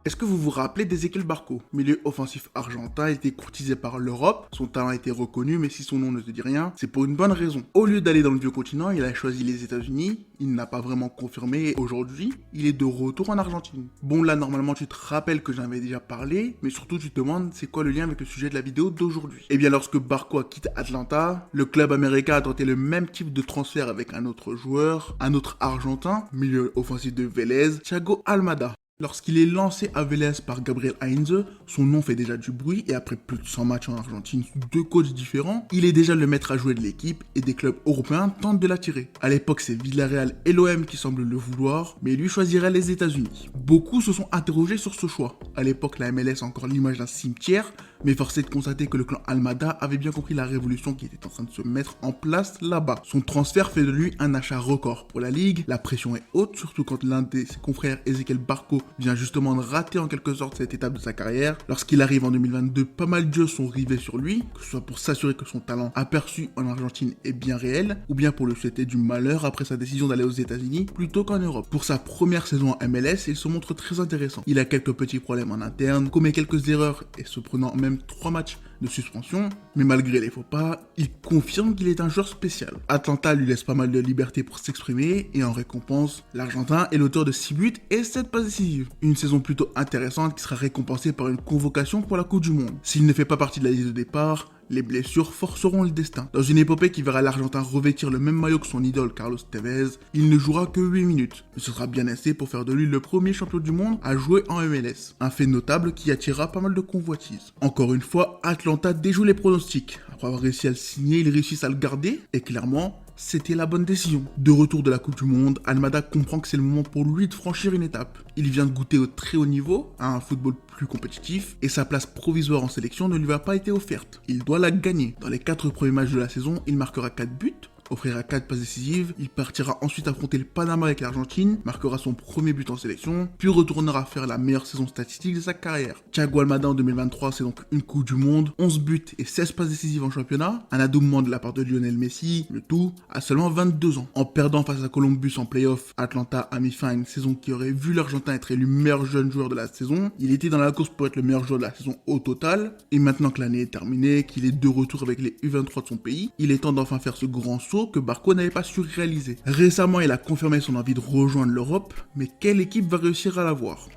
Est-ce que vous vous rappelez d'Ezequiel Barco, milieu offensif argentin, était courtisé par l'Europe, son talent a été reconnu, mais si son nom ne te dit rien, c'est pour une bonne raison. Au lieu d'aller dans le vieux continent, il a choisi les États-Unis, il n'a pas vraiment confirmé, et aujourd'hui, il est de retour en Argentine. Bon là, normalement, tu te rappelles que j'en avais déjà parlé, mais surtout tu te demandes c'est quoi le lien avec le sujet de la vidéo d'aujourd'hui. Eh bien, lorsque Barco a quitté Atlanta, le club américain a tenté le même type de transfert avec un autre joueur, un autre argentin, milieu offensif de Vélez, Thiago Almada. Lorsqu'il est lancé à Vélez par Gabriel Heinze, son nom fait déjà du bruit et après plus de 100 matchs en Argentine sous deux coachs différents, il est déjà le maître à jouer de l'équipe et des clubs européens tentent de l'attirer. À l'époque, c'est Villarreal et l'OM qui semblent le vouloir, mais lui choisirait les États-Unis. Beaucoup se sont interrogés sur ce choix. À l'époque, la MLS a encore l'image d'un cimetière, mais force est de constater que le clan Almada avait bien compris la révolution qui était en train de se mettre en place là-bas. Son transfert fait de lui un achat record pour la ligue, la pression est haute, surtout quand l'un de ses confrères, Ezequiel Barco, vient justement de rater en quelque sorte cette étape de sa carrière. Lorsqu'il arrive en 2022, pas mal d'yeux sont rivés sur lui, que ce soit pour s'assurer que son talent aperçu en Argentine est bien réel, ou bien pour le souhaiter du malheur après sa décision d'aller aux États-Unis plutôt qu'en Europe. Pour sa première saison en MLS, il se montre très intéressant. Il a quelques petits problèmes en interne, commet quelques erreurs et se prenant même 3 matchs de suspension, mais malgré les faux pas, il confirme qu'il est un joueur spécial. Atlanta lui laisse pas mal de liberté pour s'exprimer et en récompense, l'Argentin est l'auteur de 6 buts et 7 passes décisives. Une saison plutôt intéressante qui sera récompensée par une convocation pour la Coupe du Monde. S'il ne fait pas partie de la liste de départ, les blessures forceront le destin. Dans une épopée qui verra l'Argentin revêtir le même maillot que son idole Carlos Tevez, il ne jouera que 8 minutes. Mais ce sera bien assez pour faire de lui le premier champion du monde à jouer en MLS. Un fait notable qui attirera pas mal de convoitises. Encore une fois, Atlanta déjoue les pronostics. Après avoir réussi à le signer, ils réussissent à le garder et clairement, c'était la bonne décision. De retour de la Coupe du Monde, Almada comprend que c'est le moment pour lui de franchir une étape. Il vient de goûter au très haut niveau, à un football plus compétitif, et sa place provisoire en sélection ne lui a pas été offerte. Il doit la gagner. Dans les 4 premiers matchs de la saison, il marquera 4 buts, offrira 4 passes décisives, il partira ensuite affronter le Panama avec l'Argentine, marquera son premier but en sélection, puis retournera faire la meilleure saison statistique de sa carrière. Thiago Almada en 2023, c'est donc une Coupe du Monde, 11 buts et 16 passes décisives en championnat, un adoubement de la part de Lionel Messi, le tout à seulement 22 ans. En perdant face à Columbus en playoff, Atlanta a mis fin à une saison qui aurait vu l'Argentin être élu meilleur jeune joueur de la saison. Il était dans la course pour être le meilleur joueur de la saison au total, et maintenant que l'année est terminée, qu'il est de retour avec les U23 de son pays, il est temps d'enfin faire ce grand saut que Barco n'avait pas su réaliser. Récemment, il a confirmé son envie de rejoindre l'Europe, mais quelle équipe va réussir à l'avoir ?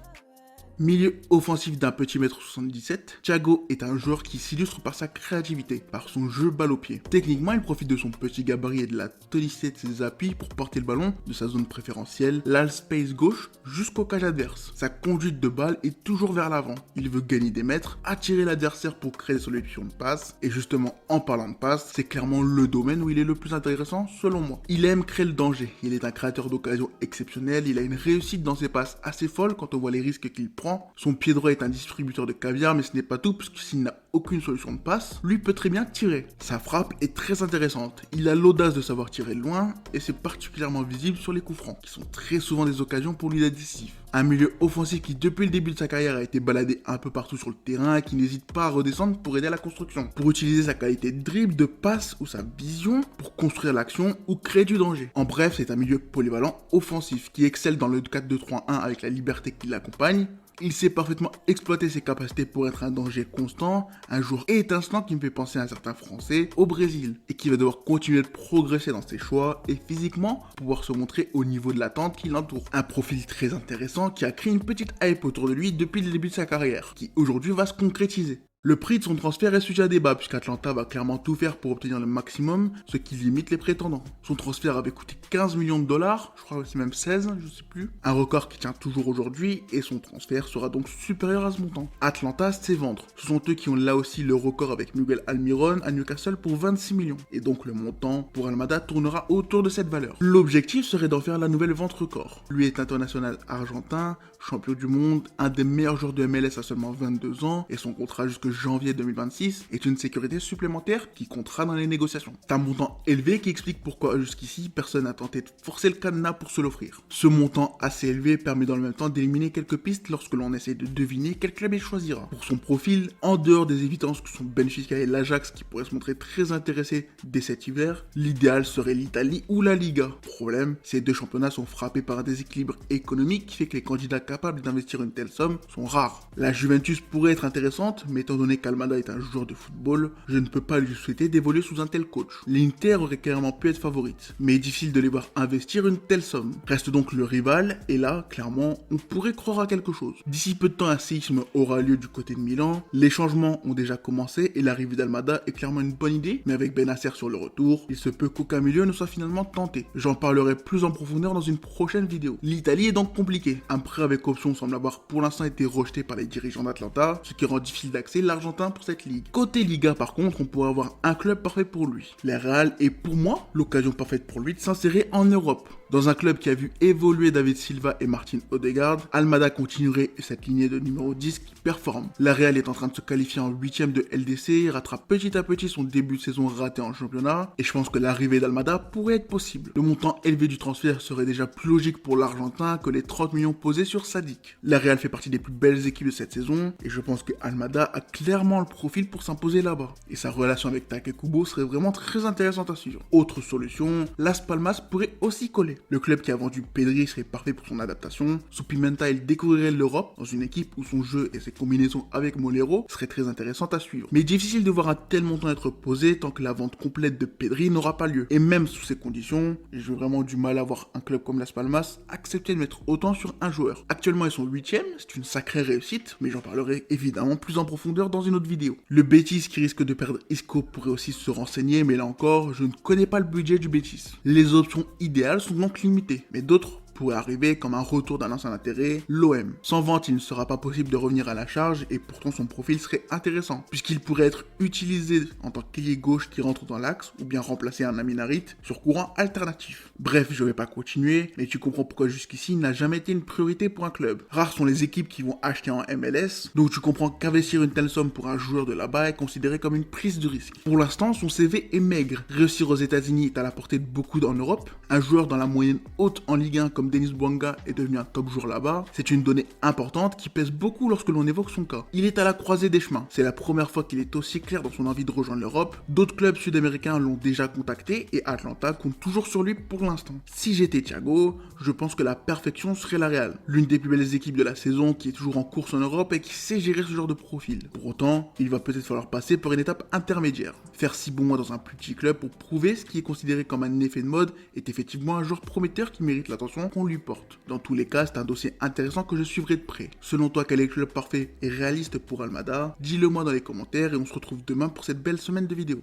Milieu offensif d'un petit mètre 77, Thiago est un joueur qui s'illustre par sa créativité, par son jeu balle au pied. Techniquement, il profite de son petit gabarit et de la tonicité de ses appuis pour porter le ballon de sa zone préférentielle, l'all-space gauche, jusqu'au cage adverse. Sa conduite de balle est toujours vers l'avant. Il veut gagner des mètres, attirer l'adversaire pour créer des solutions de passe, et justement, en parlant de passe, c'est clairement le domaine où il est le plus intéressant selon moi. Il aime créer le danger, il est un créateur d'occasions exceptionnel, il a une réussite dans ses passes assez folle quand on voit les risques qu'il prend. Son pied droit est un distributeur de caviar, mais ce n'est pas tout, puisque s'il n'a aucune solution de passe, lui peut très bien tirer. Sa frappe est très intéressante. Il a l'audace de savoir tirer loin, et c'est particulièrement visible sur les coups francs, qui sont très souvent des occasions pour lui d'être décisif. Un milieu offensif qui, depuis le début de sa carrière, a été baladé un peu partout sur le terrain et qui n'hésite pas à redescendre pour aider à la construction. Pour utiliser sa qualité de dribble, de passe ou sa vision pour construire l'action ou créer du danger. En bref, c'est un milieu polyvalent offensif qui excelle dans le 4-2-3-1 avec la liberté qui l'accompagne. Il sait parfaitement exploiter ses capacités pour être un danger constant, un joueur étincelant qui me fait penser à un certain Français au Brésil, et qui va devoir continuer de progresser dans ses choix et physiquement pouvoir se montrer au niveau de l'attente qui l'entoure. Un profil très intéressant qui a créé une petite hype autour de lui depuis le début de sa carrière, qui aujourd'hui va se concrétiser. Le prix de son transfert est sujet à débat puisqu'Atlanta va clairement tout faire pour obtenir le maximum, ce qui limite les prétendants. Son transfert avait coûté 15 millions de dollars, je crois que c'est même 16, je sais plus. Un record qui tient toujours aujourd'hui et son transfert sera donc supérieur à ce montant. Atlanta sait vendre. Ce sont eux qui ont là aussi le record avec Miguel Almiron à Newcastle pour 26 millions. Et donc le montant pour Almada tournera autour de cette valeur. L'objectif serait d'en faire la nouvelle vente record. Lui est international argentin, champion du monde, un des meilleurs joueurs de MLS à seulement 22 ans et son contrat jusque jusque janvier 2026 est une sécurité supplémentaire qui comptera dans les négociations. C'est un montant élevé qui explique pourquoi jusqu'ici personne n'a tenté de forcer le cadenas pour se l'offrir. Ce montant assez élevé permet dans le même temps d'éliminer quelques pistes lorsque l'on essaie de deviner quel club il choisira. Pour son profil, en dehors des évidences que sont Benfica et l'Ajax qui pourraient se montrer très intéressés dès cet hiver, l'idéal serait l'Italie ou la Liga. Problème, ces deux championnats sont frappés par un déséquilibre économique qui fait que les candidats capables d'investir une telle somme sont rares. La Juventus pourrait être intéressante, mais étant donné qu'Almada est un joueur de football, je ne peux pas lui souhaiter d'évoluer sous un tel coach. L'Inter aurait carrément pu être favorite, mais difficile de les voir investir une telle somme. Reste donc le rival, et là, clairement, on pourrait croire à quelque chose. D'ici peu de temps, un séisme aura lieu du côté de Milan, les changements ont déjà commencé et l'arrivée d'Almada est clairement une bonne idée, mais avec Bennacer sur le retour, il se peut qu'aucun milieu ne soit finalement tenté. J'en parlerai plus en profondeur dans une prochaine vidéo. L'Italie est donc compliquée. Un prêt avec option semble avoir pour l'instant été rejeté par les dirigeants d'Atlanta, ce qui rend difficile d'accès l'Argentin pour cette ligue. Côté Liga par contre, on pourrait avoir un club parfait pour lui. La Real est pour moi l'occasion parfaite pour lui de s'insérer en Europe. Dans un club qui a vu évoluer David Silva et Martin Odegaard, Almada continuerait cette lignée de numéro 10 qui performe. La Real est en train de se qualifier en 8ème de LDC, rattrape petit à petit son début de saison raté en championnat, et je pense que l'arrivée d'Almada pourrait être possible. Le montant élevé du transfert serait déjà plus logique pour l'Argentin que les 30 millions posés sur Sadik. La Real fait partie des plus belles équipes de cette saison, et je pense que Almada a clairement le profil pour s'imposer là-bas. Et sa relation avec Takekubo serait vraiment très intéressante à suivre. Autre solution, Las Palmas pourrait aussi coller. Le club qui a vendu Pedri serait parfait pour son adaptation. Sous Pimenta, il découvrirait l'Europe dans une équipe où son jeu et ses combinaisons avec Molero seraient très intéressantes à suivre. Mais difficile de voir un tel montant être posé tant que la vente complète de Pedri n'aura pas lieu. Et même sous ces conditions, j'ai vraiment du mal à voir un club comme Las Palmas accepter de mettre autant sur un joueur. Actuellement, ils sont 8ème, c'est une sacrée réussite, mais j'en parlerai évidemment plus en profondeur dans une autre vidéo. Le Betis qui risque de perdre Isco pourrait aussi se renseigner, mais là encore, je ne connais pas le budget du Betis. Les options idéales sont donc limitées, mais d'autres pourrait arriver comme un retour d'un ancien intérêt, l'OM. Sans vente, il ne sera pas possible de revenir à la charge et pourtant son profil serait intéressant, puisqu'il pourrait être utilisé en tant qu'ailier gauche qui rentre dans l'axe ou bien remplacer un Amin Harit sur courant alternatif. Bref, je vais pas continuer, mais tu comprends pourquoi jusqu'ici il n'a jamais été une priorité pour un club. Rares sont les équipes qui vont acheter en MLS, donc tu comprends qu'investir une telle somme pour un joueur de là-bas est considéré comme une prise de risque. Pour l'instant, son CV est maigre. Réussir aux États-Unis est à la portée de beaucoup en Europe. Un joueur dans la moyenne haute en Ligue 1 comme Denis Bouanga est devenu un top joueur là-bas, c'est une donnée importante qui pèse beaucoup lorsque l'on évoque son cas. Il est à la croisée des chemins. C'est la première fois qu'il est aussi clair dans son envie de rejoindre l'Europe. D'autres clubs sud-américains l'ont déjà contacté et Atlanta compte toujours sur lui pour l'instant. Si j'étais Thiago, je pense que la perfection serait la Real. L'une des plus belles équipes de la saison qui est toujours en course en Europe et qui sait gérer ce genre de profil. Pour autant, il va peut-être falloir passer par une étape intermédiaire. Faire 6 bons mois dans un plus petit club pour prouver ce qui est considéré comme un effet de mode est effectivement un joueur prometteur qui mérite l'attention qu'on lui porte. Dans tous les cas, c'est un dossier intéressant que je suivrai de près. Selon toi, quel est le club parfait et réaliste pour Almada? Dis-le moi dans les commentaires et on se retrouve demain pour cette belle semaine de vidéos.